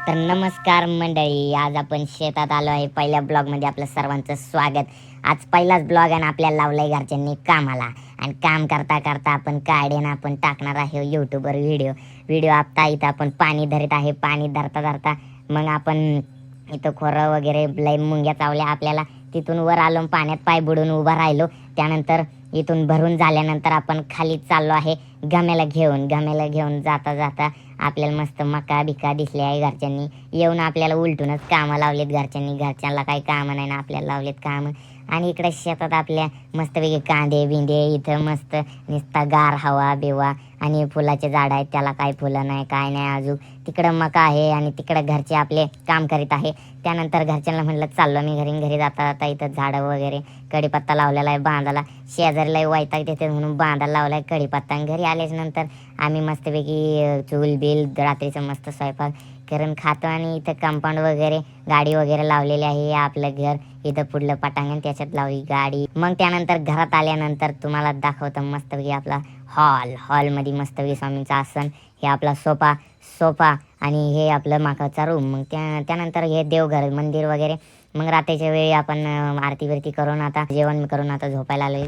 तर नमस्कार मंडळी, आज आपण शेतात आलो आहे. पहिल्या ब्लॉगमध्ये आपलं सर्वांचं स्वागत. आज पहिलाच ब्लॉग आणि आपल्याला लावलाय घरच्यांनी कामाला. आणि काम करता करता आपण काढेन आपण टाकणार आहे यूट्यूबवर व्हिडिओ आता इथं आपण पाणी धरत आहे. पाणी धरता धरता मग आपण इथं खोरं वगैरे लय मुंग्या चावल्या आपल्याला. तिथून वर आलो, पाण्यात पाय बुडून उभा राहिलो. त्यानंतर इथून भरून झाल्यानंतर आपण खाली चाललो आहे गम्याला घेऊन जाता जाता आपल्याला मस्त मका बिका दिसले आहे. घरच्यांनी येऊन आपल्याला उलटूनच कामं लावलेत. घरच्यांना काही कामं नाही ना आपल्याला लावलेत कामं. आणि इकडे शेतात आपल्या मस्तपैकी कांदे बिंदे, इथं मस्त नुसता गार हवा बिवा आणि फुलाचे झाड आहेत, त्याला काही फुलं नाही काय नाही अजून. तिकडं मका आहे आणि तिकडं घरचे आपले काम करीत आहे. त्यानंतर घरच्यांना म्हणलं चाललो मी घरी जाता जाता इथं झाडं वगैरे कढीपत्ता लावलेला आहे बांधाला. शेजारीला वैताग देते म्हणून बांधाला लावलाय कढीपत्ता. आणि घरी आल्याच नंतर आम्ही मस्तपैकी चूल बिल रात्रीचं मस्त स्वयंपाक करून खातो. आणि इथं कंपाऊंड वगैरे गाडी वगैरे लावलेली आहे. आपलं घर इथं पुढलं पटांगण, त्याच्यात लावली गाडी. मग त्यानंतर घरात आल्यानंतर तुम्हाला दाखवतं मस्तपैकी आपला हॉलमध्ये मस्तपैकी स्वामींचं आसन, हे आपला सोफा आणि हे आपलं माकाचा रूम. मग त्यानंतर हे देवघर मंदिर वगैरे. मग रात्रीच्या वेळी आपण आरती बिरती करून आता जेवण करून आता झोपायला आलोय.